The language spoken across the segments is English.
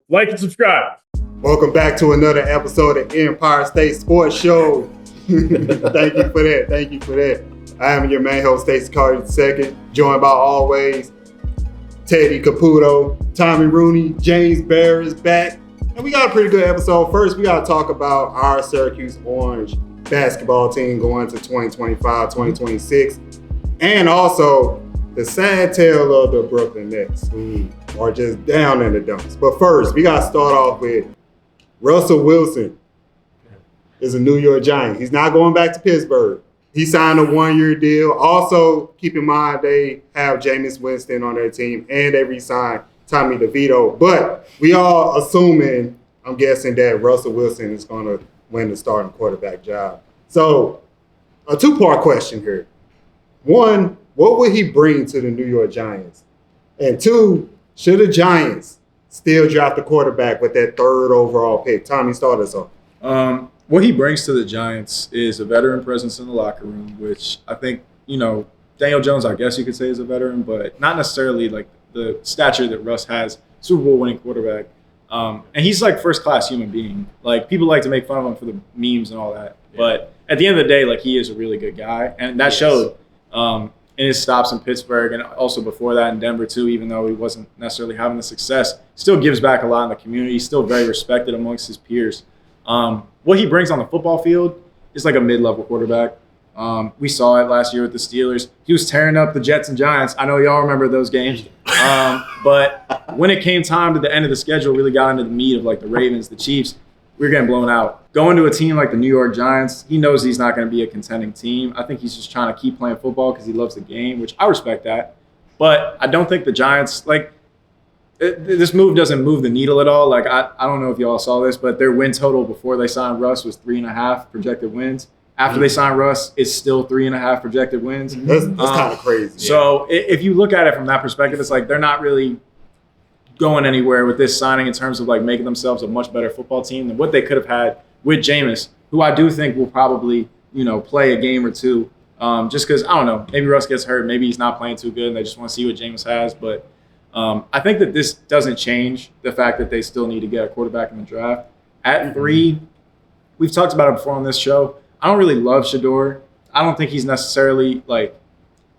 Like and subscribe. Welcome back to another episode of Empire State Sports Show. Thank you for that. I am your main host, Stacey Carter II, joined by always Teddy Caputo, Tommy Rooney, James Bear is back. And we got a pretty good episode. First, we got to talk about our Syracuse Orange basketball team going to 2025, 2026. And also the sad tale of the Brooklyn Nets, who are just down in the dumps. But first, we got to start off with Russell Wilson is a New York Giant. He's not going back to Pittsburgh. He signed a one-year deal. Also, keep in mind they have Jameis Winston on their team, and they re-signed Tommy DeVito. But we all assuming, I'm guessing, that Russell Wilson is going to win the starting quarterback job. So, a two-part question here. One, what would he bring to the New York Giants? And two, should the Giants still draft the quarterback with that third overall pick? Tommy, start us off. What he brings to the Giants is a veteran presence in the locker room, which I think, Daniel Jones, I guess you could say, is a veteran, but not necessarily like the stature that Russ has, Super Bowl winning quarterback. And he's like first-class human being. Like, people like to make fun of him for the memes and all that. Yeah. But at the end of the day, like, he is a really good guy. And that showed in his stops in Pittsburgh and also before that in Denver too, even though he wasn't necessarily having the success, still gives back a lot in the community. He's still very respected amongst his peers. What he brings on the football field is like a mid-level quarterback. We saw it last year with the Steelers. He was tearing up the Jets and Giants. I know y'all remember those games. But when it came time to the end of the schedule, really got into the meat of like the Ravens, the Chiefs, we were getting blown out. Going to a team like the New York Giants, he knows he's not going to be a contending team. I think he's just trying to keep playing football because he loves the game, which I respect that. But I don't think the Giants, this move doesn't move the needle at all. Like, I don't know if y'all saw this, but their win total before they signed Russ was 3.5 projected wins. After they signed Russ, it's still 3.5 projected wins. That's kind of crazy. So if you look at it from that perspective, it's like they're not really going anywhere with this signing in terms of like making themselves a much better football team than what they could have had with Jameis, who I do think will probably, play a game or two. Just because, I don't know, maybe Russ gets hurt, maybe he's not playing too good and they just want to see what Jameis has. But I think that this doesn't change the fact that they still need to get a quarterback in the draft. At 3, we've talked about it before on this show. I don't really love Shedeur. I don't think he's necessarily like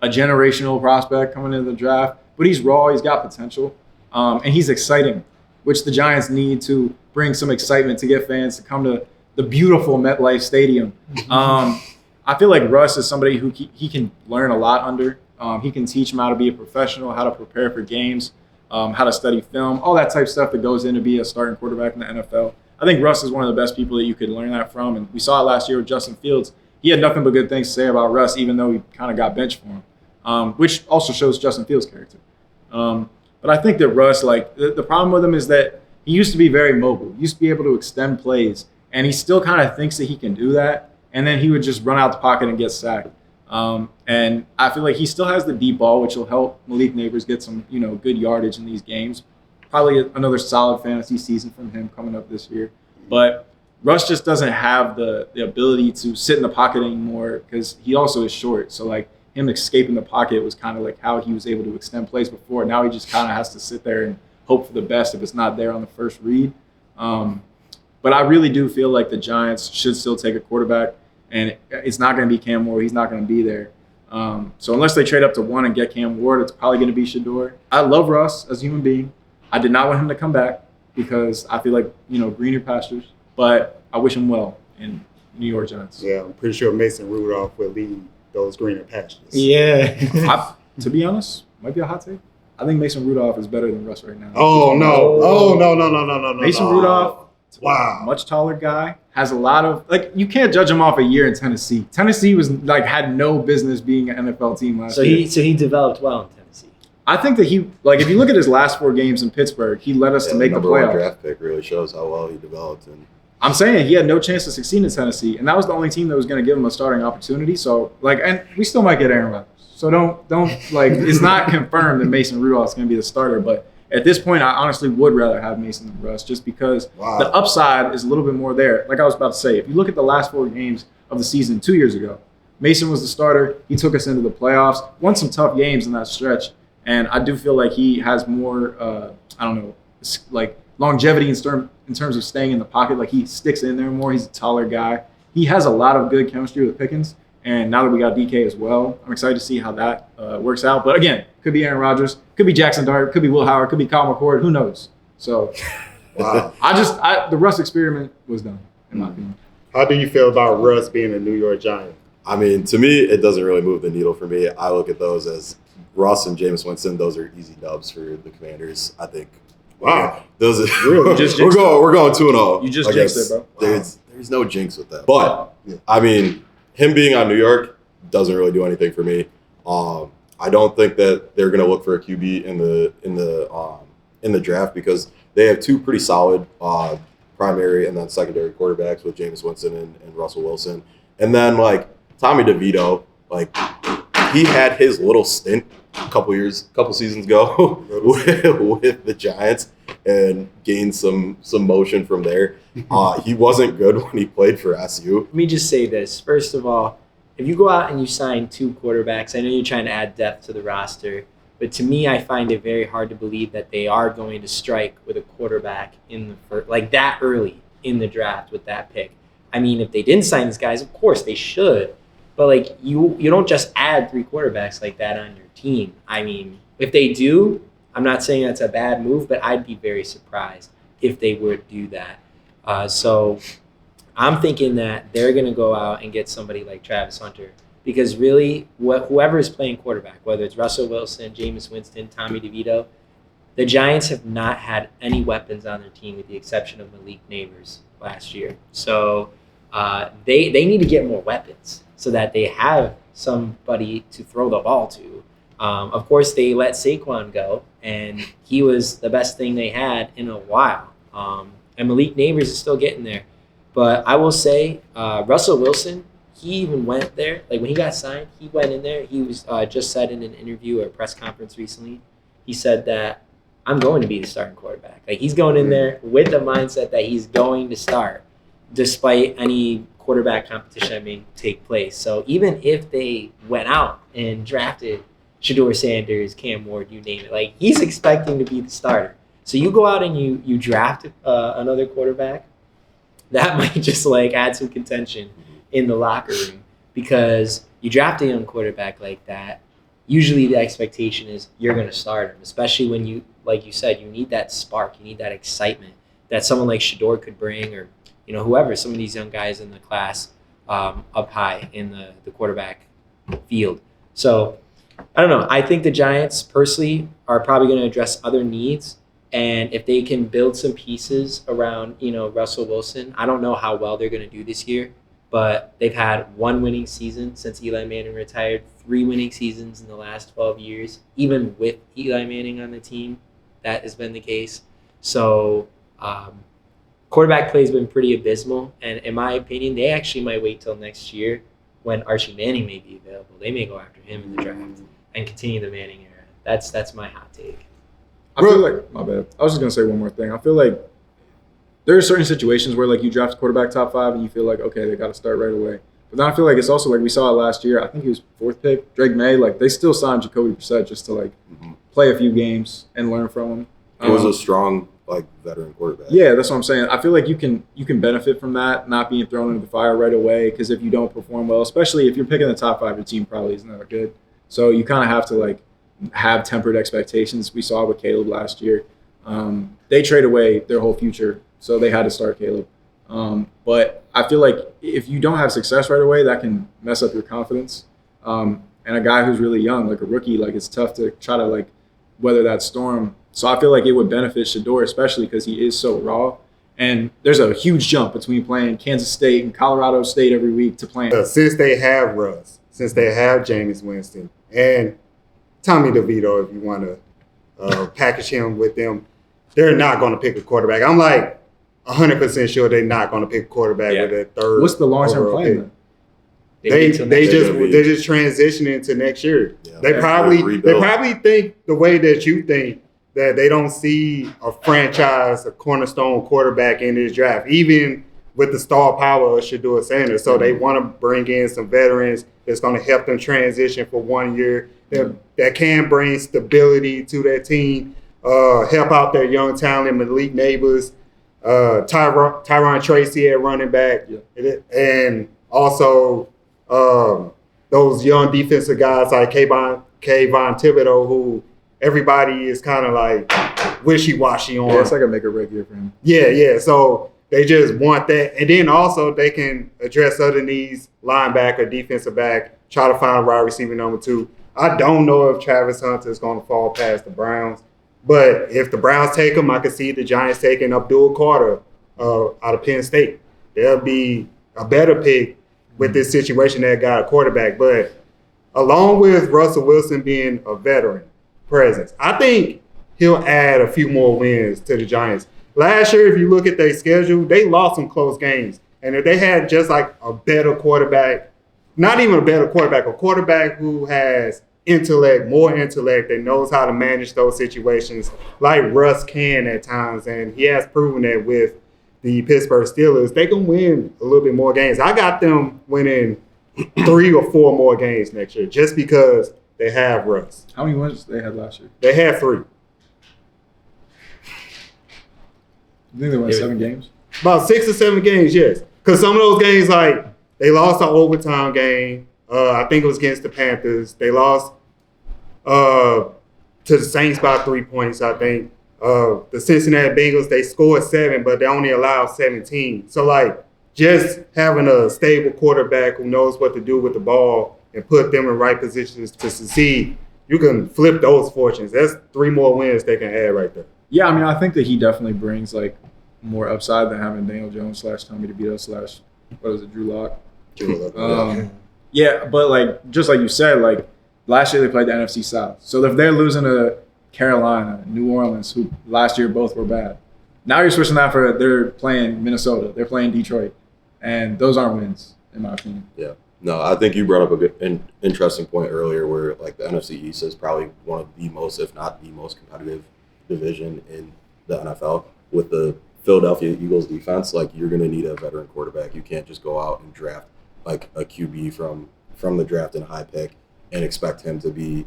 a generational prospect coming into the draft, but he's raw, he's got potential, and he's exciting, which the Giants need to bring some excitement to get fans to come to the beautiful MetLife Stadium. I feel like Russ is somebody who he can learn a lot under. He can teach him how to be a professional, how to prepare for games, how to study film, all that type of stuff that goes in to be a starting quarterback in the NFL. I think Russ is one of the best people that you could learn that from. And we saw it last year with Justin Fields. He had nothing but good things to say about Russ, even though he kind of got benched for him, which also shows Justin Fields' character. But I think that Russ, the problem with him is that he used to be very mobile. He used to be able to extend plays. And he still kind of thinks that he can do that. And then he would just run out the pocket and get sacked. And I feel like he still has the deep ball, which will help Malik Neighbors get some, good yardage in these games. Probably another solid fantasy season from him coming up this year. But Russ just doesn't have the ability to sit in the pocket anymore because he also is short. So, him escaping the pocket was kind of like how he was able to extend plays before. Now he just kind of has to sit there and hope for the best if it's not there on the first read. But I really do feel like the Giants should still take a quarterback. And it's not going to be Cam Ward. He's not going to be there. So unless they trade up to 1 and get Cam Ward, it's probably going to be Shedeur. I love Russ as a human being. I did not want him to come back because I feel like, greener pastures. But I wish him well in New York Giants. Yeah, I'm pretty sure Mason Rudolph will lead those greener pastures. Yeah. To be honest, might be a hot take. I think Mason Rudolph is better than Russ right now. Oh, no. Oh, no. Mason Rudolph. Wow. Much taller guy, has a lot of you can't judge him off a year in Tennessee. Tennessee was had no business being an NFL team last year. So he developed well in Tennessee. I think that he if you look at his last 4 games in Pittsburgh, he led us to make the playoffs. The draft pick really shows how well he developed. And I'm saying he had no chance to succeed in Tennessee, and that was the only team that was going to give him a starting opportunity. So and we still might get Aaron Rodgers. So don't it's not confirmed that Mason Rudolph is going to be the starter, but at this point, I honestly would rather have Mason than Russ just because the upside is a little bit more there. Like I was about to say, if you look at the last 4 games of the season 2 years ago, Mason was the starter. He took us into the playoffs, won some tough games in that stretch. And I do feel like he has more, longevity in terms of staying in the pocket. Like he sticks in there more. He's a taller guy. He has a lot of good chemistry with Pickens. And now that we got DK as well, I'm excited to see how that works out. But again, could be Aaron Rodgers, could be Jackson Dart, could be Will Howard, could be Kyle McCord. Who knows? So, Wow. the Russ experiment was done, in my opinion. How do you feel about Russ being a New York Giant? I mean, to me, it doesn't really move the needle for me. I look at those as Russ and Jameis Winston. Those are easy dubs for the Commanders, I think. Wow. Those are, Really? we're going 2-0. You just jinxed it, bro. There's no jinx with that. But I mean, him being on New York doesn't really do anything for me. I don't think that they're going to look for a QB in the draft because they have two pretty solid primary and then secondary quarterbacks with Jameis Winston and Russell Wilson. And then like Tommy DeVito, like he had his little stint a couple seasons ago with the Giants and gained some motion from there. He wasn't good when he played for SU. Let me just say this. First of all, if you go out and you sign two quarterbacks, I know you're trying to add depth to the roster, but to me, I find it very hard to believe that they are going to strike with a quarterback in the first, like that early in the draft with that pick. I mean, if they didn't sign these guys, of course they should, but like you don't just add three quarterbacks like that on your team. I mean, if they do, I'm not saying that's a bad move, but I'd be very surprised if they would do that. So I'm thinking that they're going to go out and get somebody like Travis Hunter because really whoever is playing quarterback, whether it's Russell Wilson, Jameis Winston, Tommy DeVito, the Giants have not had any weapons on their team with the exception of Malik Neighbors last year. So they need to get more weapons so that they have somebody to throw the ball to. Of course, they let Saquon go, and he was the best thing they had in a while. And Malik Neighbors is still getting there. But I will say, Russell Wilson, he even went there. Like when he got signed, he went in there. He was just said in an interview or a press conference recently, he said that I'm going to be the starting quarterback. Like he's going in there with the mindset that he's going to start, despite any quarterback competition that may take place. So even if they went out and drafted Shedeur Sanders, Cam Ward, you name it, like he's expecting to be the starter. So you go out and you draft another quarterback, that might just like add some contention in the locker room because you draft a young quarterback like that. Usually the expectation is you're going to start him, especially when you, like you said, you need that spark, you need that excitement that someone like Shedeur could bring, or whoever, some of these young guys in the class up high in the quarterback field. So I don't know. I think the Giants personally are probably going to address other needs. And if they can build some pieces around, Russell Wilson, I don't know how well they're going to do this year, but they've had one winning season since Eli Manning retired, 3 winning seasons in the last 12 years, even with Eli Manning on the team. That has been the case. So quarterback play has been pretty abysmal. And in my opinion, they actually might wait till next year when Archie Manning may be available. They may go after him in the draft and continue the Manning era. That's my hot take. I feel like, my bad. I was just going to say one more thing. I feel like there are certain situations where like you draft a quarterback top 5 and you feel like, okay, they got to start right away. But then I feel like it's also like we saw it last year. I think he was 4th pick. Drake May, like they still signed Jacoby Brissett just to like play a few games and learn from him. He was a strong like veteran quarterback. Yeah, that's what I'm saying. I feel like you can benefit from that, not being thrown into the fire right away, because if you don't perform well, especially if you're picking the top 5, your team probably isn't that good. So you kind of have to like have tempered expectations. We saw with Caleb last year. They trade away their whole future, so they had to start Caleb. But I feel like if you don't have success right away, that can mess up your confidence. And a guy who's really young, like a rookie, like it's tough to try to like weather that storm. So I feel like it would benefit Shedeur, especially because he is so raw. And there's a huge jump between playing Kansas State and Colorado State every week to playing. Since they have Russ, since they have Jameis Winston, and Tommy DeVito, if you want to package him with them, they're not going to pick a quarterback. I'm like 100% sure they're not going to pick a quarterback with that 3rd. What's the long-term plan then? They just transitioning to next year. Yeah, they probably think the way that you think, that they don't see a franchise, a cornerstone quarterback in this draft, even with the star power of Shedeur Sanders. So they want to bring in some veterans that's going to help them transition for 1 year, that can bring stability to their team. help out their young talent, Malik Neighbors, Tyron Tracy at running back, and also those young defensive guys like Kayvon Thibodeau, who everybody is kind of like wishy-washy on. Yeah, it's like a make or break year for him. Yeah. So they just want that. And then also they can address other needs, linebacker, defensive back, try to find a wide receiver number 2. I don't know if Travis Hunter is going to fall past the Browns. But if the Browns take him, I could see the Giants taking Abdul Carter out of Penn State. They'll be a better pick with this situation that got a quarterback. But along with Russell Wilson being a veteran presence, I think he'll add a few more wins to the Giants. Last year, if you look at their schedule, they lost some close games. And if they had just like a better quarterback, not even a better quarterback, a quarterback who has more intellect, that knows how to manage those situations like Russ can at times, and he has proven that with the Pittsburgh Steelers, they can win a little bit more games. I got them winning 3 or 4 more games next year just because they have Russ. How many wins they had last year? They had 3. You think they won 7 games? About 6 or 7 games, yes. Because some of those games, like, they lost an overtime game. I think it was against the Panthers. They lost to the Saints by 3 points, I think. The Cincinnati Bengals, they scored 7, but they only allowed 17. So, like, just having a stable quarterback who knows what to do with the ball and put them in right positions to succeed, you can flip those fortunes. That's 3 more wins they can add right there. Yeah, I mean, I think that he definitely brings, like, more upside than having Daniel Jones / Tommy DeVito / Drew Lock. Yeah, but, like, just like you said, like, last year they played the NFC South. So if they're losing to Carolina, New Orleans, who last year both were bad, now you're switching that for they're playing Minnesota, they're playing Detroit, and those aren't wins, in my opinion. Yeah. No, I think you brought up a good, interesting point earlier where, like, the NFC East is probably one of the most, if not the most competitive division in the NFL. With the Philadelphia Eagles defense, like, you're going to need a veteran quarterback. You can't just go out and draft like a QB from the draft in a high pick and expect him to be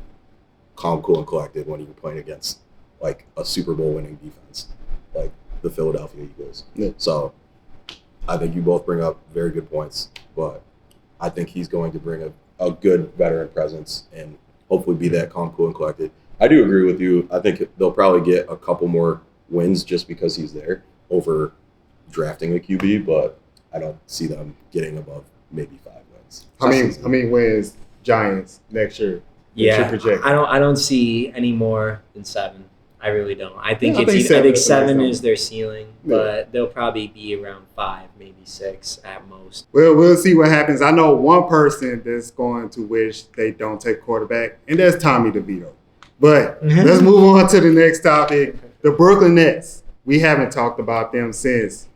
calm, cool, and collected when you're playing against like a Super Bowl winning defense like the Philadelphia Eagles. Yeah. So I think you both bring up very good points, but I think he's going to bring a good veteran presence and hopefully be that calm, cool, and collected. I do agree with you. I think they'll probably get a couple more wins just because he's there over drafting a QB, but I don't see them getting above maybe 5 wins. How many wins Giants next year? Yeah, I don't see any more than 7. I really don't. I think I think 7 is their ceiling, but they'll probably be around 5, maybe 6 at most. Well, we'll see what happens. I know one person that's going to wish they don't take quarterback, and that's Tommy DeVito. But let's move on to the next topic. The Brooklyn Nets. We haven't talked about them since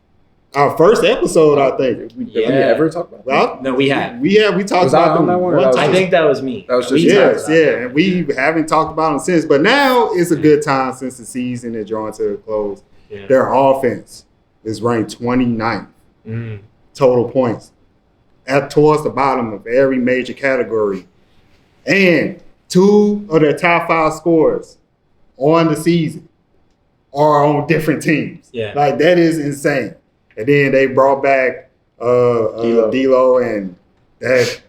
our first episode, I think. Did we ever talk about them? No, we have. We talked about them. That one? I think that was me. That was just and we haven't talked about them since. But now it's a good time since the season is drawing to a close. Yeah. Their offense is ranked 29th total points, towards the bottom of every major category. And 2 of their top 5 scorers on the season are on different teams. Yeah. Like, that is insane. And then they brought back D'Lo, and that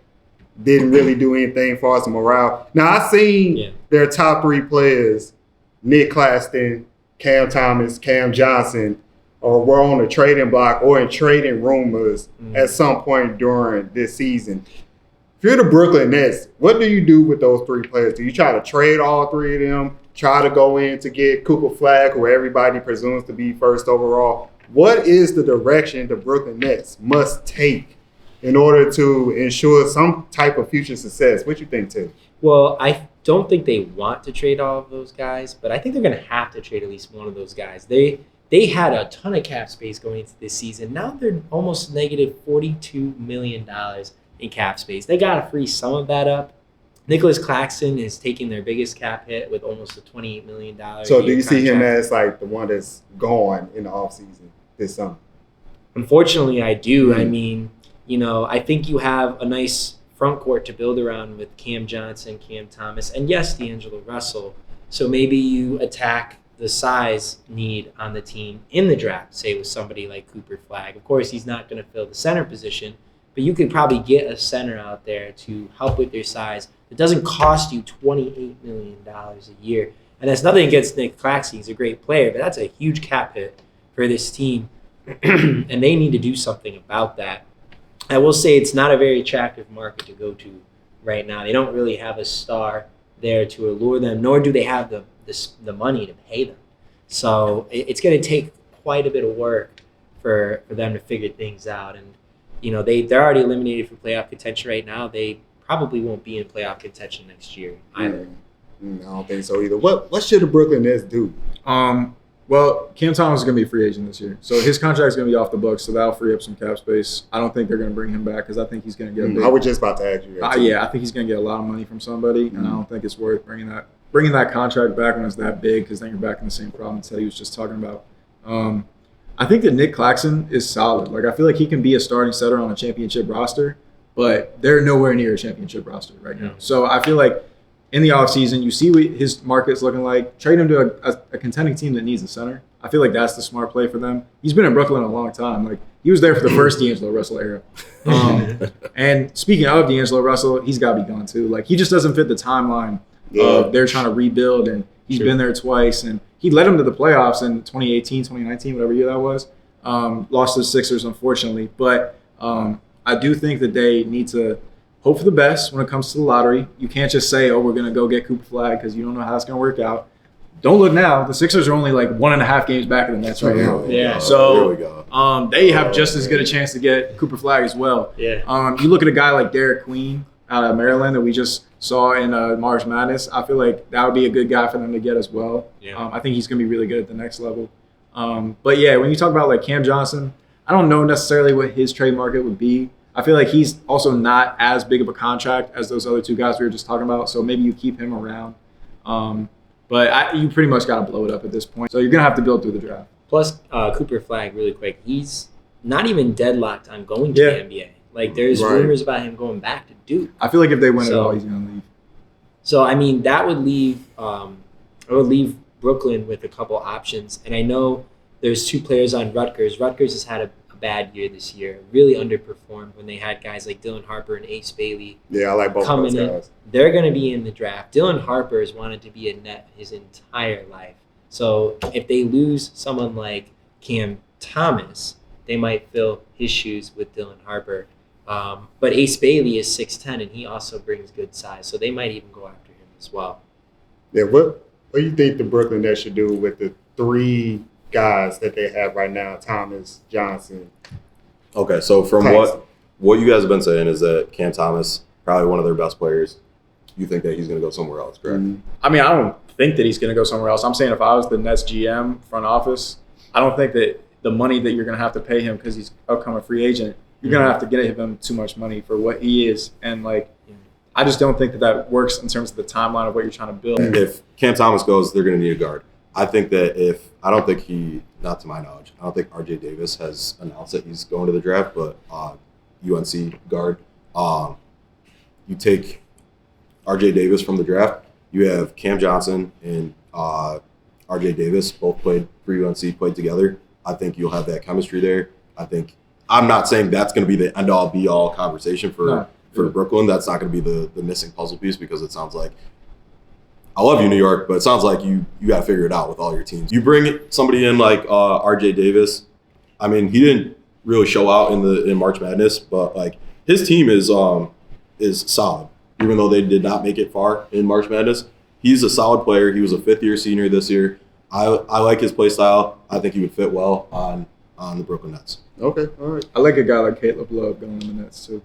didn't really do anything for us morale. Now, I seen their top 3 players, Nick Claxton, Cam Thomas, Cam Johnson, were on the trading block or in trading rumors at some point during this season. If you're the Brooklyn Nets, what do you do with those 3 players? Do you try to trade all 3 of them? Try to go in to get Cooper Flag, who everybody presumes to be first overall? What is the direction the Brooklyn Nets must take in order to ensure some type of future success? What you think, Tim? Well, I don't think they want to trade all of those guys, but I think they're going to have to trade at least one of those guys. They had a ton of cap space going into this season. Now they're almost negative $42 million in cap space. They got to free some of that up. Nicholas Claxton is taking their biggest cap hit with almost a $28 million So do you see him as like the one that's gone in the offseason this summer? Unfortunately, I do. I mean, I think you have a nice front court to build around with Cam Johnson, Cam Thomas, and yes, D'Angelo Russell. So maybe you attack the size need on the team in the draft, say with somebody like Cooper Flagg. Of course, he's not going to fill the center position, but you could probably get a center out there to help with your size. It doesn't cost you $28 million a year. And that's nothing against Nick Claxton. He's a great player, but that's a huge cap hit for this team. And they need to do something about that. I will say it's not a very attractive market to go to right now. They don't really have a star there to allure them, nor do they have the money to pay them. So it's going to take quite a bit of work for them to figure things out. And, they're already eliminated from playoff contention right now. They probably won't be in playoff contention next year either. I don't think so either. What should the Brooklyn Nets do? Well, Cam Thomas is going to be a free agent this year. So his contract is going to be off the books, so that'll free up some cap space. I don't think they're going to bring him back because I think he's going to get a big, I was just about to ask you that. Yeah, I think he's going to get a lot of money from somebody, and I don't think it's worth bringing that contract back when it's that big because then you're back in the same problem that he was just talking about. I think that Nick Claxton is solid. Like, I feel like he can be a starting setter on a championship roster, but they're nowhere near a championship roster right now. So I feel like in the offseason, you see what his market's looking like. Trade him to a contending team that needs a center. I feel like that's the smart play for them. He's been in Brooklyn a long time. Like, he was there for the first D'Angelo Russell era. And speaking of D'Angelo Russell, he's got to be gone too. Like, he just doesn't fit the timeline of they're trying to rebuild, and he's been there twice. And he led them to the playoffs in 2018, 2019, whatever year that was. Lost to the Sixers, unfortunately. But I do think that they need to hope for the best when it comes to the lottery. You can't just say, we're going to go get Cooper Flagg because you don't know how it's going to work out. Don't look now. The Sixers are only like 1.5 games back of the Nets right now. Yeah. So they have just as good a chance to get Cooper Flagg as well. Yeah. You look at a guy like Derek Queen out of Maryland that we just saw in March Madness. I feel like that would be a good guy for them to get as well. Yeah. I think he's going to be really good at the next level. But yeah, when you talk about like Cam Johnson, I don't know necessarily what his trade market would be. I feel like he's also not as big of a contract as those other two guys we were just talking about. So maybe you keep him around. But you pretty much got to blow it up at this point. So you're going to have to build through the draft. Plus, Cooper Flagg, really quick, he's not even deadlocked on going to the NBA. Like, there's rumors about him going back to Duke. I feel like if they win it all, he's going to leave. So, I mean, that would leave Brooklyn with a couple options. And I know there's two players on Rutgers. Rutgers has had a bad year this year, really underperformed when they had guys like Dylan Harper and Ace Bailey. Yeah, I like both of those guys. They're going to be in the draft. Dylan Harper has wanted to be a Net his entire life. So if they lose someone like Cam Thomas, they might fill his shoes with Dylan Harper. But Ace Bailey is 6'10", and he also brings good size. So they might even go after him as well. Yeah, what do you think the Brooklyn Nets should do with the three guys that they have right now, Thomas, Johnson? Okay, so from what you guys have been saying is that Cam Thomas, probably one of their best players. You think that he's going to go somewhere else, correct? Mm-hmm. I mean, I don't think that he's going to go somewhere else. I'm saying if I was the Nets GM front office, I don't think that the money that you're going to have to pay him because he's upcoming free agent, you're going to have to get him too much money for what he is. And, like, I just don't think that works in terms of the timeline of what you're trying to build. If Cam Thomas goes, they're going to need a guard. I think that not to my knowledge, I don't think RJ Davis has announced that he's going to the draft, but UNC guard, you take RJ Davis from the draft, you have Cam Johnson and RJ Davis, both played for UNC, played together. I think you'll have that chemistry there. I'm not saying that's going to be the end-all, be-all conversation for Brooklyn. That's not going to be the missing puzzle piece because it sounds like, I love you, New York, but it sounds like you got to figure it out with all your teams. You bring somebody in like RJ Davis. I mean, he didn't really show out in March Madness, but like his team is solid. Even though they did not make it far in March Madness, he's a solid player. He was a fifth-year senior this year. I like his play style. I think he would fit well on the Brooklyn Nets. Okay, all right. I like a guy like Caleb Love going in the Nets too.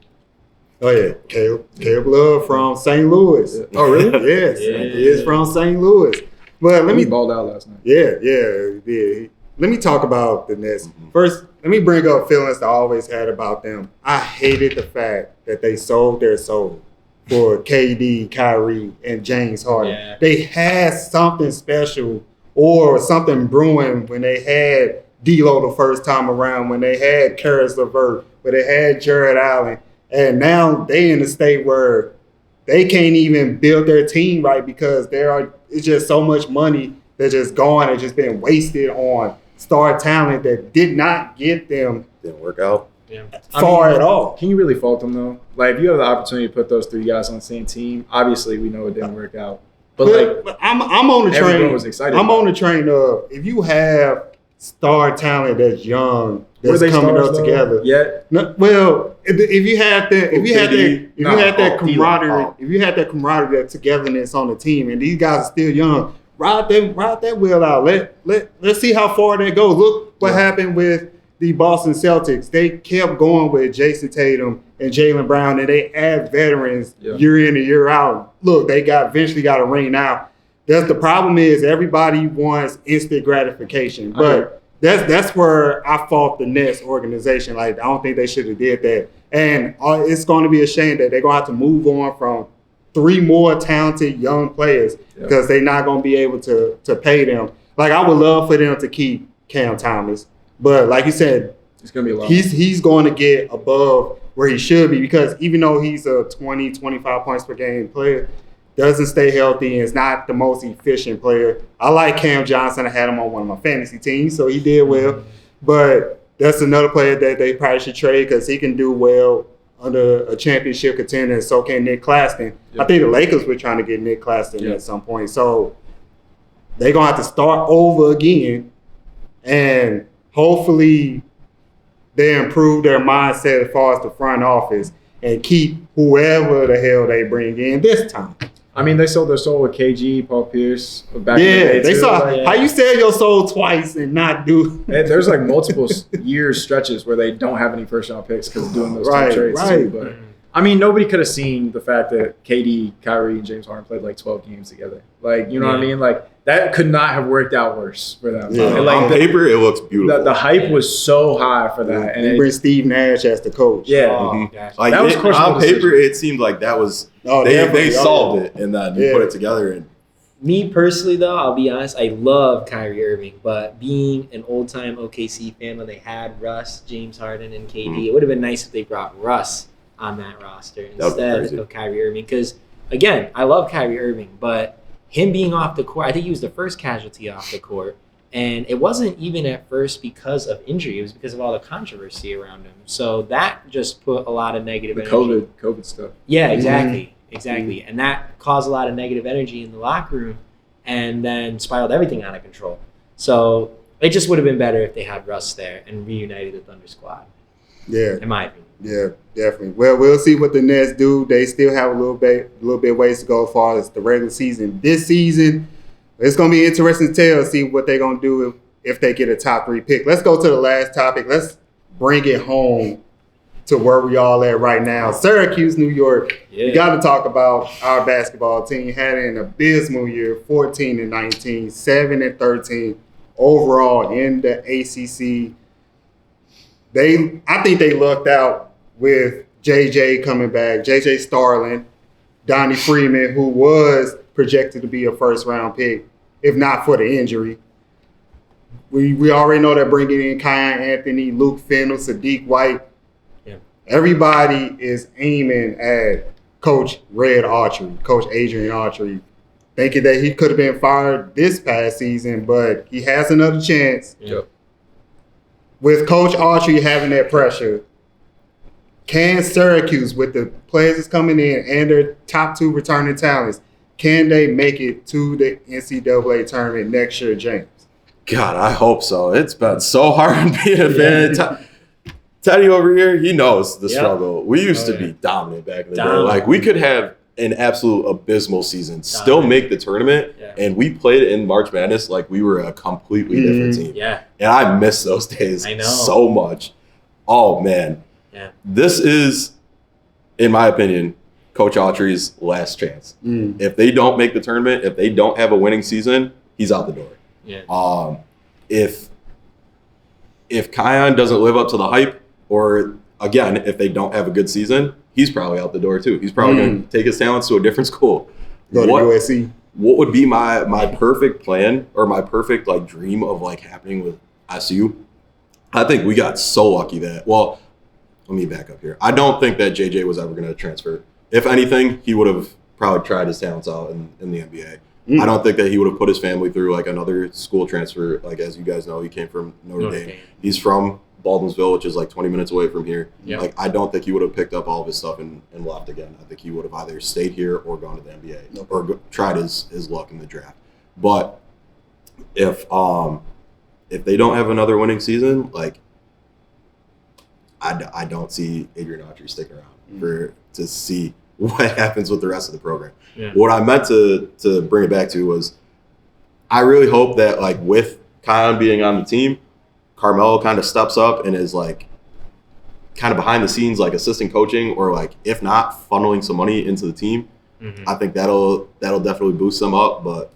Oh, yeah. Caleb Love from St. Louis. Yeah. Oh, really? Yes. Yeah. He is from St. Louis. But He balled out last night. Yeah. Let me talk about the Nets. First, let me bring up feelings I always had about them. I hated the fact that they sold their soul for KD, Kyrie, and James Harden. Yeah. They had something special or something brewing when they had D'Lo the first time around, when they had Karis LeVert, when they had Jared Allen. And now they in a state where they can't even build their team right because it's just so much money they're just gone and just been wasted on star talent that did not get them Didn't work out. far at all. Can you really fault them though? Like, if you have the opportunity to put those three guys on the same team, obviously we know it didn't work out. But I'm on the everyone train. was excited I'm about on the train of if you have star talent that's young, Were that's they coming stars, up though? together. Yet? No, well, if you had that, if you had that camaraderie, D-Lo. if you had that camaraderie, that togetherness on the team, and these guys are still young, ride that wheel out. Let's see how far that goes. Look what happened with the Boston Celtics. They kept going with Jason Tatum and Jaylen Brown, and they add veterans year in and year out. Look, they eventually got a ring now. That's the problem is everybody wants instant gratification, but that's where I fault the Nets organization. Like, I don't think they should have did that, and it's going to be a shame that they're going to have to move on from 3 more talented young players because they're not going to be able to pay them. Like, I would love for them to keep Cam Thomas, but like you said, It's going to be a lot. he's going to get above where he should be because even though he's a 20, 25 points per game player, doesn't stay healthy and is not the most efficient player. I like Cam Johnson. I had him on one of my fantasy teams, so he did well. But that's another player that they probably should trade because he can do well under a championship contender, and so can Nick Claxton. I think the Lakers were trying to get Nick Claxton at some point. So they're going to have to start over again, and hopefully they improve their mindset as far as the front office and keep whoever the hell they bring in this time. I mean, they sold their soul with KG, Paul Pierce, back in the Yeah, day they too. saw Like, how you sell your soul twice and not do. there's like multiple years stretches where they don't have any first round picks because of doing those Right, type trades right. too. But I mean, nobody could have seen the fact that KD, Kyrie, and James Harden played like 12 games together. Like, you know what I mean? Like, that could not have worked out worse for them. Yeah. And, like, On paper, it looks beautiful. the hype was so high for that. And And bring Steve Nash as the coach. yeah. Oh, gosh. Like, That was questionable on paper, decision. it seemed like that was Oh, they definitely. solved it, and then you put it together. And Me personally, though, I'll be honest, I love Kyrie Irving, but being an old-time OKC fan when they had Russ, James Harden, and KD, it would have been nice if they brought Russ on that roster That would be instead crazy. of Kyrie Irving. Because, again, I love Kyrie Irving, but him being off the court, I think he was the first casualty off the court. And it wasn't even at first because of injury. It was because of all the controversy around him. So that just put a lot of negative The energy. COVID stuff. Yeah, exactly. Exactly. And that caused a lot of negative energy in the locker room and then spiraled everything out of control. So it just would have been better if they had Russ there and reunited the Thunder squad, Yeah, in my opinion. yeah, definitely. Well, we'll see what the Nets do. They still have a little bit ways to go as far as the regular season. This season, it's going to be interesting to tell, see what they're going to do if they get a top 3 pick. Let's go to the last topic. Let's bring it home to where we all at right now. Syracuse, New York. Yeah. We got to talk about our basketball team. Had an abysmal year, 14-19, 7-13 overall in the ACC. I think they lucked out with JJ coming back, JJ Starling, Donnie Freeman, who was projected to be a first-round pick, if not for the injury. We already know that bringing in Kian Anthony, Luke Fennell, Sadiq White, everybody is aiming at Coach Red Autry, Coach Adrian Autry, thinking that he could have been fired this past season, but he has another chance. Yep. With Coach Autry having that pressure, can Syracuse, with the players that's coming in and their top 2 returning talents, can they make it to the NCAA tournament next year, James? God, I hope so. It's been so hard being a fan. Teddy over here, he knows the struggle. We used to be dominant back in the day. Like, we could have an absolute abysmal season, still make the tournament, and we played in March Madness like we were a completely different team. Yeah. And I miss those days I know. so much. Oh, man. Yeah. This is, in my opinion, Coach Autry's last chance. If they don't make the tournament, if they don't have a winning season, he's out the door. Yeah. If Kion doesn't live up to the hype, or again, if they don't have a good season, he's probably out the door too. He's probably going to take his talents to a different school. Go to USC. What would be my perfect plan or my perfect like dream of like happening with SU? I think we got so lucky that, well, let me back up here. I don't think that JJ was ever going to transfer. If anything, he would have probably tried his talents out in the NBA. I don't think that he would have put his family through like another school transfer. Like, as you guys know, he came from Notre Dame. He's from Baldwinsville, which is like 20 minutes away from here. Yep. Like, I don't think he would have picked up all of his stuff and left again. I think he would have either stayed here or gone to the NBA or tried his luck in the draft. But if they don't have another winning season, like, I don't see Adrian Autry sticking around to see what happens with the rest of the program. Yeah. What I meant to bring it back to was, I really hope that, like, with Kion being on the team, Carmelo kind of steps up and is like kind of behind the scenes, like assistant coaching, or like, if not, funneling some money into the team. Mm-hmm. I think that'll definitely boost them up. But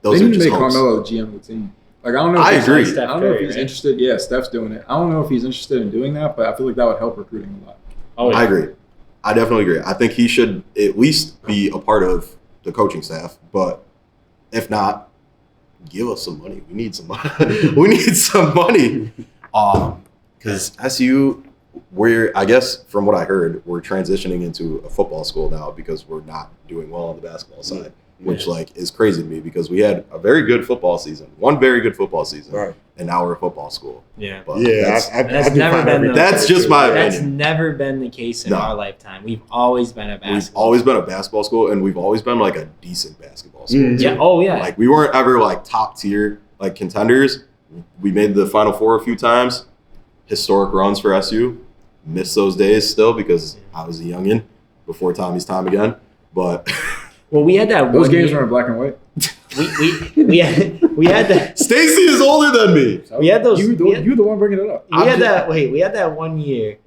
those are just make Carmelo the GM of the team. Like, I don't know. I agree. I don't know if he's interested. Yeah, Steph's doing it. I don't know if he's interested in doing that, but I feel like that would help recruiting a lot. Oh, yeah. I agree. I definitely agree. I think he should at least be a part of the coaching staff, but if not, give us some money. We need some money. We need some money. Because SU, I guess from what I heard, we're transitioning into a football school now because we're not doing well on the basketball side, which like is crazy to me because we had a very good football season, one very good football season, right, and now we're a football school. Yeah, but that's never been. That's just my opinion. That's never been the case in our lifetime. We've always been a basketball. We've always been a basketball school, and we've always been like a decent basketball school. Yeah. Oh yeah. Like, we weren't ever like top tier like contenders. We made the Final Four a few times. Historic runs for SU. Miss those days still because I was a youngin' before Tommy's time again. But well, we had that. Those games were in black and white. We had that. Stacy is older than me. We had those. You're the one bringing it up. We had that 1 year.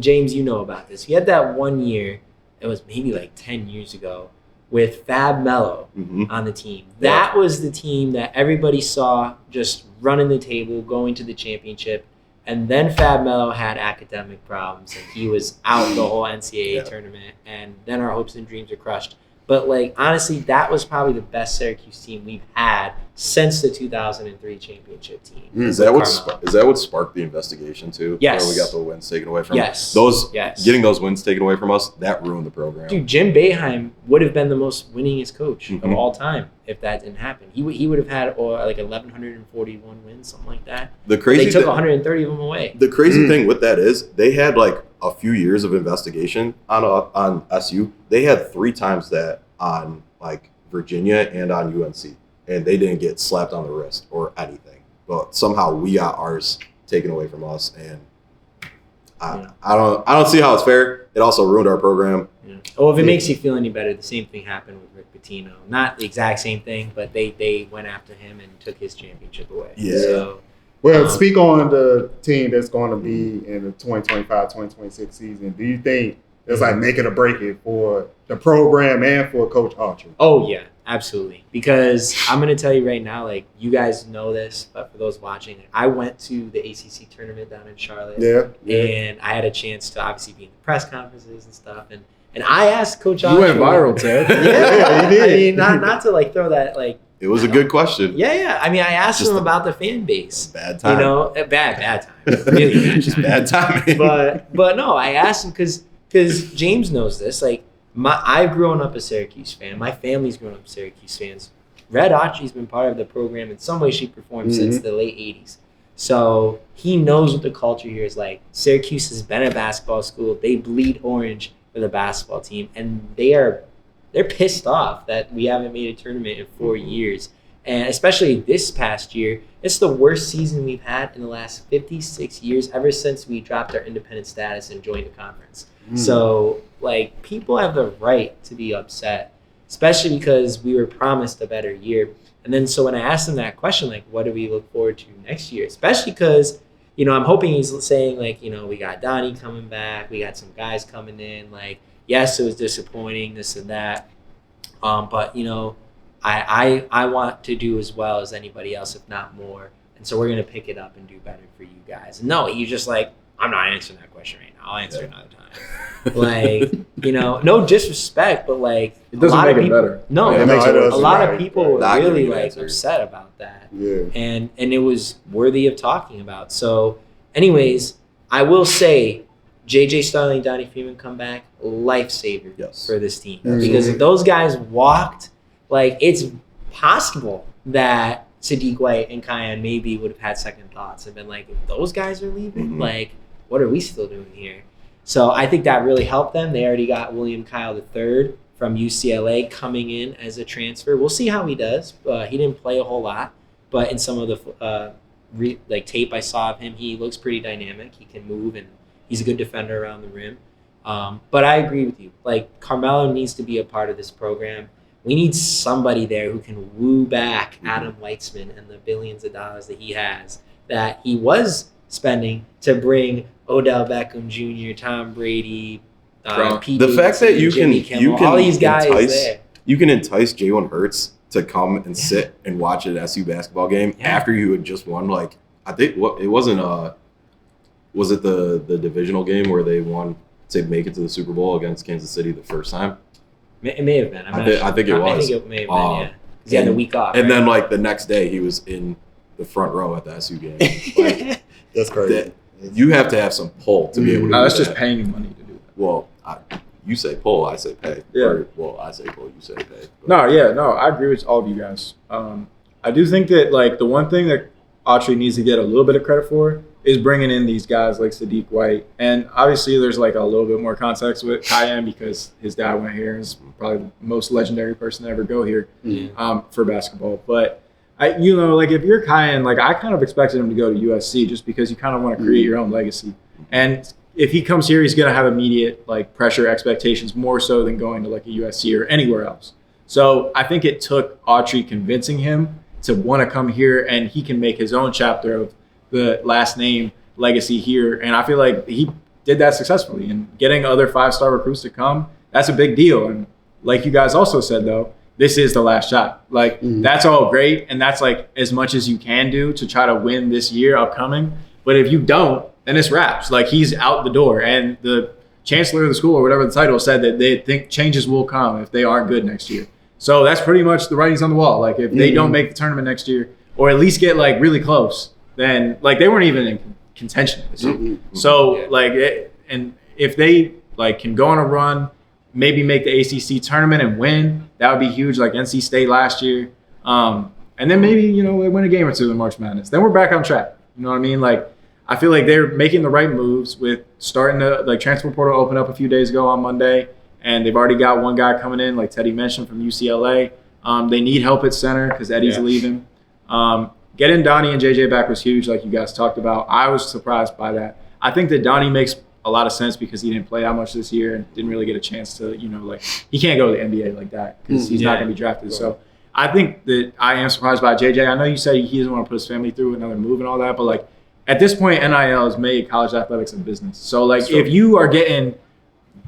James, you know about this. We had that 1 year. It was maybe like 10 years ago with Fab Mello on the team. That was the team that everybody saw just running the table, going to the championship. And then Fab Mello had academic problems, and he was out the whole NCAA tournament. And then our hopes and dreams are crushed. But, like, honestly, that was probably the best Syracuse team we've had since the 2003 championship team. Is that what sparked the investigation, too? Yes. Where we got the wins taken away from us? Getting those wins taken away from us, that ruined the program. Dude, Jim Boeheim would have been the most winningest coach of all time if that didn't happen. He would have had like 1,141 wins, something like that. They took 130 of them away. The crazy thing with that is they had like a few years of investigation on SU. They had 3 times that on like Virginia and on UNC, and they didn't get slapped on the wrist or anything. But somehow we got ours taken away from us, and I don't see how it's fair. It also ruined our program. Yeah. Well, if it makes you feel any better, the same thing happened with Rick Pitino. Not the exact same thing, but they went after him and took his championship away. Yeah. So, well, speak on the team that's going to be in the 2025-2026 season. Do you think it's like make it or break it for the program and for Coach Autry? Oh, yeah, absolutely. Because I'm going to tell you right now, like, you guys know this, but for those watching, I went to the ACC tournament down in Charlotte. Yeah. And I had a chance to obviously be in the press conferences and stuff. And I asked Coach Autry. You went viral, Ted. Yeah, you did. I mean, not to, like, throw that, like. It was a good question. Yeah. I mean, I asked him about the fan base. Bad time. You know, bad time. Really bad time. Just bad timing. But no, I asked him because James knows this. Like, I've grown up a Syracuse fan. My family's grown up Syracuse fans. Red Autry's been part of the program in some way, shape, or form since the late 80s. So he knows what the culture here is like. Syracuse has been a basketball school. They bleed orange for the basketball team, and they're pissed off that we haven't made a tournament in 4 years. And especially this past year, it's the worst season we've had in the last 56 years, ever since we dropped our independent status and joined the conference. So, like, people have the right to be upset, especially because we were promised a better year. And then so when I asked him that question, like, what do we look forward to next year? Especially because, you know, I'm hoping he's saying, like, you know, we got Donnie coming back. We got some guys coming in. Like, yes, it was disappointing, this and that. But, you know, I want to do as well as anybody else, if not more. And so we're going to pick it up and do better for you guys. And no, he's just like, I'm not answering that question right now. I'll answer it another time. Like, you know, no disrespect, but like, it doesn't make it better. No, it makes it worse. A lot of people were really like upset about that. Yeah. And it was worthy of talking about. So, anyways, I will say, JJ Starling, Donnie Freeman come back, lifesaver for this team. Because if those guys walked, like it's possible that Sadiq White and Kiyan maybe would have had second thoughts and been like, if those guys are leaving, like, what are we still doing here? So I think that really helped them. They already got William Kyle III from UCLA coming in as a transfer. We'll see how he does. He didn't play a whole lot, but in some of the tape I saw of him, he looks pretty dynamic. He can move, and he's a good defender around the rim. But I agree with you. Like, Carmelo needs to be a part of this program. We need somebody there who can woo back Adam Weitzman and the billions of dollars that he has, that he was spending to bring Odell Beckham Jr., Tom Brady, Pete the fact that you Jimmy can Kimmel, all these guys there. You can entice Jalen Hurts to come and sit and watch an SU basketball game after you had just won. Like, I think it wasn't was it the divisional game where they won to make it to the Super Bowl against Kansas City the first time? It may have been. I think it was. I think it may have been, yeah. Because he had the week off. And then, like, the next day, he was in the front row at the SU game. Like, that's crazy. You have to have some pull to be able to do that's that. just paying him money to do that. Well, you say pull, I say pay. Yeah. Well, I say pull, you say pay. No, I agree with all of you guys. I do think that, like, the one thing that Autry needs to get a little bit of credit for is bringing in these guys like Sadiq White. And obviously there's, like, a little bit more context with Kiyan because his dad went here and is probably the most legendary person to ever go here for basketball. But, like, if you're Kiyan, like, I kind of expected him to go to USC just because you kind of want to create your own legacy. And if he comes here, he's going to have immediate, like, pressure expectations more so than going to, like, a USC or anywhere else. So I think it took Autry convincing him to want to come here, and he can make his own chapter of the last name legacy here. And I feel like he did that successfully. And getting other 5-star recruits to come, that's a big deal. And like you guys also said, though, this is the last shot. Like, that's all great, and that's, like, as much as you can do to try to win this year upcoming. But if you don't, then it's wraps. Like, he's out the door. And the chancellor of the school or whatever the title said that they think changes will come if they aren't good next year. So that's pretty much the writing's on the wall. Like, if they don't make the tournament next year or at least get, like, really close, then, like, they weren't even in contention this year. So, like, and if they, like, can go on a run, maybe make the ACC tournament and win, that would be huge, like NC State last year. And then maybe, they win a game or two in March Madness. Then we're back on track. You know what I mean? Like, I feel like they're making the right moves with starting to, like, transfer portal open up a few days ago on Monday, and they've already got one guy coming in, like Teddy mentioned, from UCLA. They need help at center because Eddie's leaving. Getting Donnie and JJ back was huge, like you guys talked about. I was surprised by that. I think that Donnie makes a lot of sense because he didn't play that much this year and didn't really get a chance to, like, he can't go to the NBA like that because he's not going to be drafted. Right. So I think that I am surprised by JJ. I know you say he doesn't want to put his family through another move and all that, but, like, at this point, NIL has made college athletics a business. So, like, if you are getting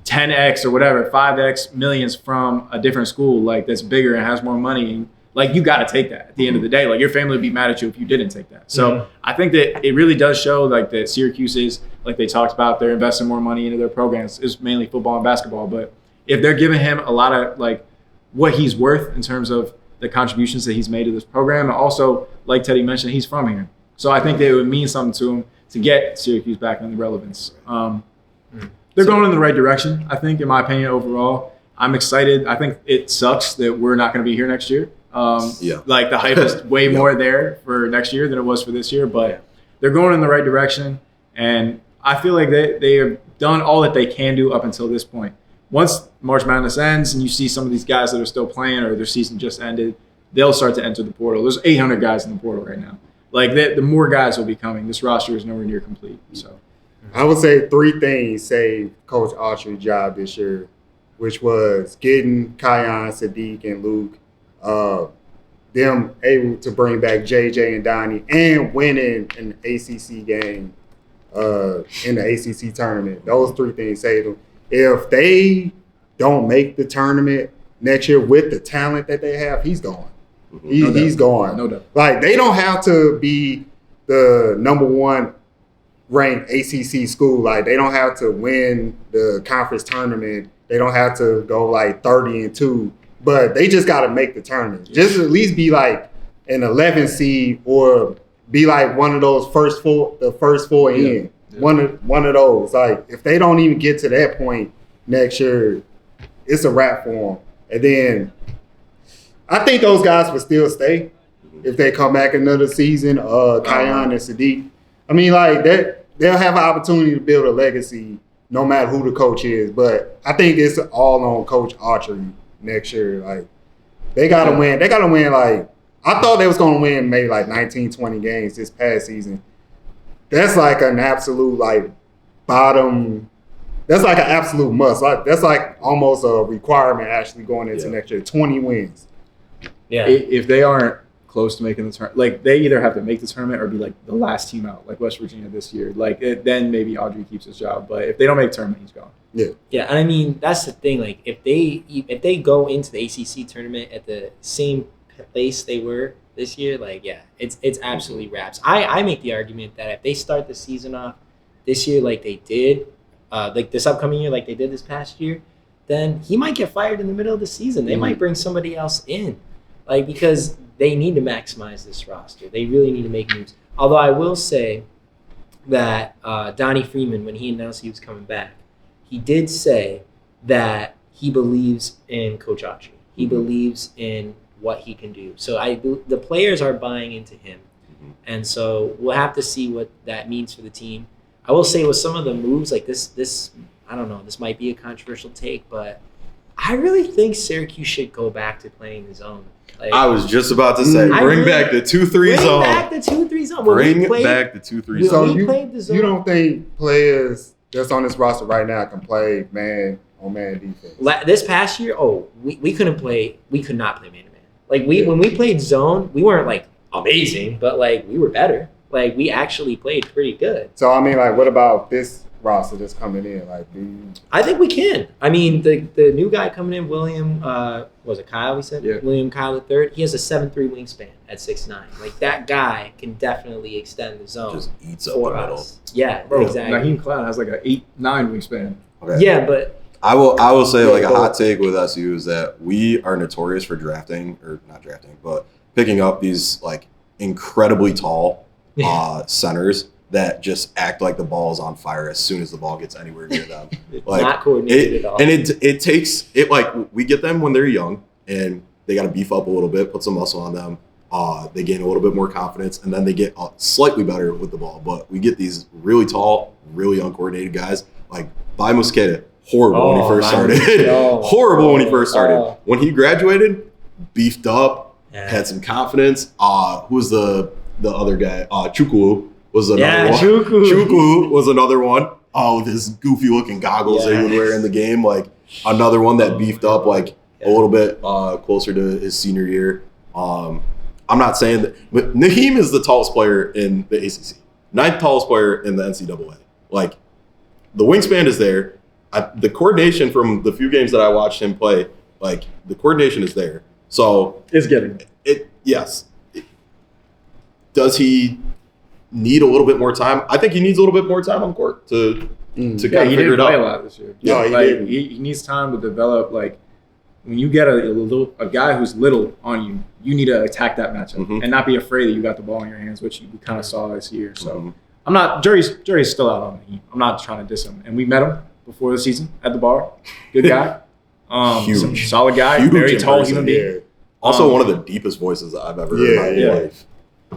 10x or whatever, 5x millions from a different school, like, that's bigger and has more money, like, you got to take that at the end of the day. Like, your family would be mad at you if you didn't take that. So I think that it really does show, like, that Syracuse is, like they talked about, they're investing more money into their programs. It's mainly football and basketball. But if they're giving him a lot of, like, what he's worth in terms of the contributions that he's made to this program, and also, like Teddy mentioned, he's from here. So I think that it would mean something to him to get Syracuse back in the relevance. They're going in the right direction, I think, in my opinion, overall. I'm excited. I think it sucks that we're not going to be here next year. Like, the hype is way more there for next year than it was for this year, but they're going in the right direction, and I feel like they have done all that they can do up until this point. Once March Madness ends and you see some of these guys that are still playing or their season just ended, they'll start to enter the portal. There's 800 guys in the portal right now. Like, the more guys will be coming. This roster is nowhere near complete. So I would say 3 things saved Coach Autry's job this year, which was getting Kiyan, Sadiq, and Luke, them able to bring back JJ and Donnie, and winning an ACC game in the ACC tournament. Those 3 things saved them. If they don't make the tournament next year with the talent that they have, he's gone. He's gone. No doubt. Like, they don't have to be the number 1 ranked ACC school. Like, they don't have to win the conference tournament. They don't have to go, like, 30-2. But they just got to make the tournament. Just at least be, like, an 11 seed or be, like, one of those first 4 in. Yeah. One of those. Like, if they don't even get to that point next year, it's a wrap for them. And then I think those guys would still stay if they come back another season. Kion and Sadiq. I mean, like they'll have an opportunity to build a legacy no matter who the coach is. But I think it's all on Coach Archery next year. Like they gotta win. They gotta win. Like I thought they was gonna win maybe like 19, 20 games this past season. That's like an absolute like bottom. That's like an absolute must. Like that's like almost a requirement actually going into next year. 20 wins. Yeah. If they aren't close to making the tournament, like they either have to make the tournament or be like the last team out, like West Virginia this year. Like then maybe Audrey keeps his job, but if they don't make the tournament, he's gone. Yeah, and I mean that's the thing. Like if they go into the ACC tournament at the same place they were this year, like it's absolutely wraps. I make the argument that if they start the season off this year like they did, like this upcoming year like they did this past year, then he might get fired in the middle of the season. They might bring somebody else in, like because they need to maximize this roster. They really need to make moves. Although I will say that Donnie Freeman, when he announced he was coming back, he did say that he believes in Coach Autry. He believes in what he can do. So the players are buying into him. And so we'll have to see what that means for the team. I will say with some of the moves, like this I don't know, this might be a controversial take, but I really think Syracuse should go back to playing the zone. Like, I was just about to say, bring back the 2-3 zone. Bring back the 2-3 zone. Bring back the 2-3 zone. So played the zone. you don't think players that's on this roster right now can play man-on-man defense? This past year, we couldn't play. We could not play man-to-man. Like when we played zone, we weren't like amazing, but like we were better. Like we actually played pretty good. So I mean, like, what about this roster that's coming in? Like, I think we can. I mean, the new guy coming in, William, was it Kyle? We said William Kyle III. He has a 7'3" wingspan at 6'9". Like that guy can definitely extend the zone. Just eats up the middle. Yeah, Bro, exactly. Naheem Clown has like an 8'9" wingspan. Okay. Yeah, but I will say like a hot take with SU is that we are notorious for but picking up these like incredibly tall centers that just act like the ball is on fire as soon as the ball gets anywhere near them. Like, not coordinated at all. And it takes it like we get them when they're young and they got to beef up a little bit, put some muscle on them. They gain a little bit more confidence and then they get slightly better with the ball. But we get these really tall, really uncoordinated guys like Bai Mosqueda. Horrible when he first started. Horrible when he first started. When he graduated, beefed up, had some confidence. Who was the other guy? Chukwu was another one. Chukwu was another one. With his goofy looking goggles that he would wear in the game. Like another one that beefed up like a little bit closer to his senior year. I'm not saying that, but Naheem is the tallest player in the ACC. 9th tallest player in the NCAA. Like the wingspan is there. The coordination from the few games that I watched him play, like the coordination is there. So It's getting it. Yes. Does he need a little bit more time? I think he needs a little bit more time on court to kind of figure it out. He didn't play a lot this year. No, he like, didn't. He needs time to develop. Like when you get a guy who's little on you, you need to attack that matchup and not be afraid that you got the ball in your hands, which we kind of saw this year. So I'm not. Jury's still out on him. I'm not trying to diss him. And we met him before the season at the bar. Good guy. Huge. Solid guy. Huge very in tall person, human being. Also, one of the deepest voices I've ever heard in my life.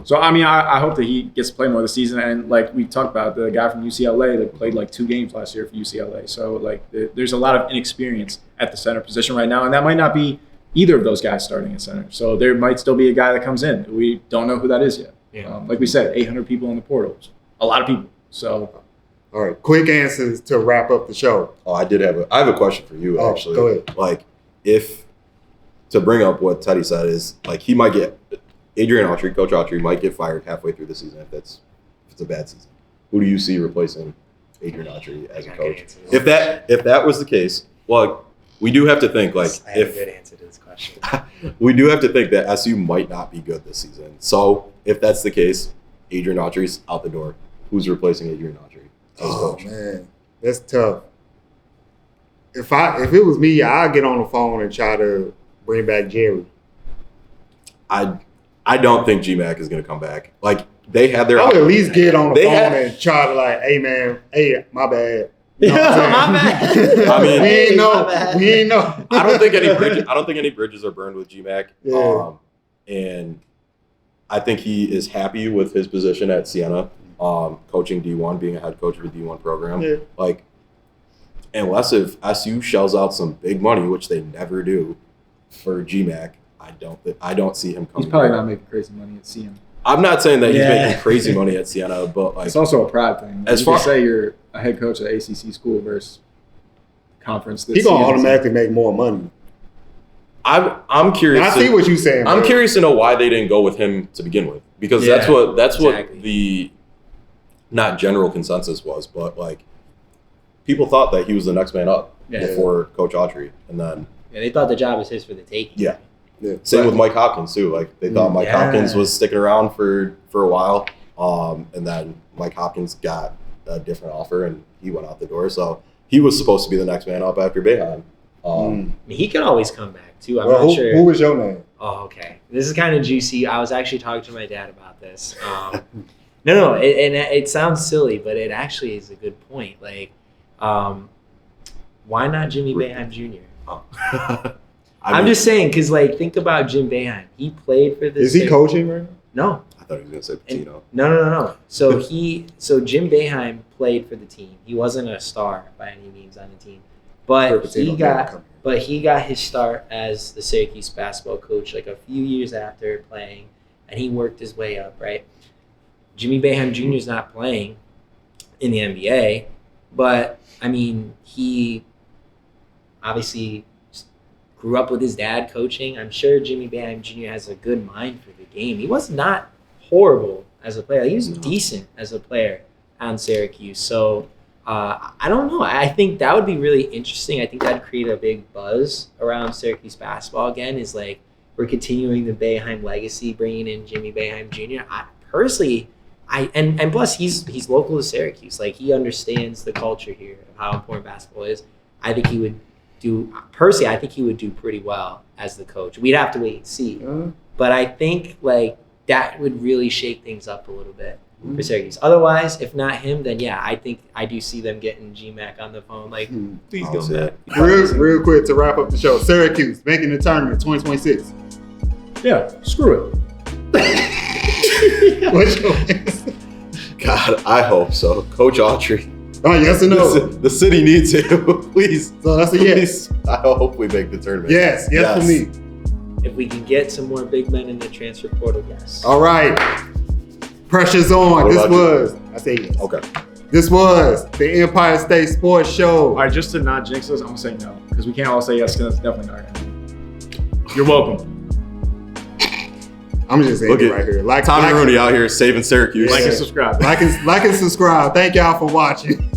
So, I mean, I hope that he gets to play more this season. And, like, we talked about the guy from UCLA that played, like, 2 games last year for UCLA. So, like, there's a lot of inexperience at the center position right now. And that might not be either of those guys starting at center. So, there might still be a guy that comes in. We don't know who that is yet. Yeah. Like we said, 800 people in the portals. A lot of people. So, all right, quick answers to wrap up the show. Oh, I have a question for you, actually. Go ahead. Like, to bring up what Teddy said is, like, he might get Adrian Autry, Coach Autry might get fired halfway through the season if it's a bad season. Who do you see replacing Adrian Autry as a coach? If that was the case, well, we do have to think like I have a good answer to this question. we do have to think that SU might not be good this season. So if that's the case, Adrian Autry's out the door. Who's replacing Adrian Autry as coach? Man, that's tough. If it was me, I'd get on the phone and try to bring back Jerry. I don't think GMAC is going to come back. Like, they had their... I would at least get on the phone and try to like, hey, man, hey, my bad. You know what I'm My saying? bad. I mean, we ain't My know. bad. We ain't know. I don't think any bridges are burned with GMAC. Yeah. And I think he is happy with his position at Siena, coaching D1, being a head coach of a D1 program. Yeah. Like, unless if SU shells out some big money, which they never do, for GMAC, I don't see him coming. He's probably here. not making crazy money at CM. I'm not saying that he's Yeah. making crazy money at Siena, but like, It's also a pride thing. As You far- can say you're a head coach at ACC school versus conference. He gonna automatically make more money. I'm curious. And I see what you're saying. I'm bro. curious to know why they didn't go with him to begin with, because Yeah, that's what exactly. the not general consensus was, but like people thought that he was the next man up Yeah. before Coach Autry, and then Yeah, they thought the job was his for the taking. Yeah. Yeah. same with Mike Hopkins too. Like they thought Mike Yeah. Hopkins was sticking around for a while, and then Mike Hopkins got a different offer and he went out the door. So he was supposed to be the next man up after Boeheim. I mean, he could always come back too. I'm Well, not sure. who was your name? Oh, okay. This is kind of juicy. I was actually talking to my dad about this. No, it sounds silly, but it actually is a good point. Like, why not Jimmy Boeheim Jr.? I'm just saying, because like, think about Jim Boeheim. He played for this. Is he coaching right now? No, I thought he was gonna say Patino. no. So Jim Boeheim played for the team. He wasn't a star by any means on the team, but he got his start as the Syracuse basketball coach like a few years after playing, and he worked his way up, right? Jimmy Boeheim Jr. is not playing in the NBA, but I mean, he obviously grew up with his dad coaching. I'm sure Jimmy Boeheim Jr. has a good mind for the game. He was not horrible as a player. He was decent as a player on Syracuse. So I don't know. I think that would be really interesting. I think that'd create a big buzz around Syracuse basketball again, is like we're continuing the Boeheim legacy, bringing in Jimmy Boeheim Jr. And plus he's local to Syracuse. Like he understands the culture here of how important basketball is. I think he would do pretty well as the coach. We'd have to wait and see. But I think like that would really shake things up a little bit for Syracuse. Otherwise, if not him, then yeah, I think I do see them getting GMAC on the phone. Like, please go back. Real quick to wrap up the show. Syracuse making the tournament 2026. Yeah, screw it. What's your answer? God, I hope so. Coach Autry. Oh, yes or no? The city needs him. Please. So that's a yes. Please. I hope we make the tournament. Yes for me. If we can get some more big men in the transfer portal, yes. All right. Pressure's on. What about I say yes. Okay. This was the Empire State Sports Show. All right, just to not jinx us, I'm gonna say no because we can't all say yes because that's definitely not gonna. You're welcome. I'm just saying Look it at right here. Tommy Rooney out here saving Syracuse. Like and subscribe. Like and subscribe. Thank y'all for watching.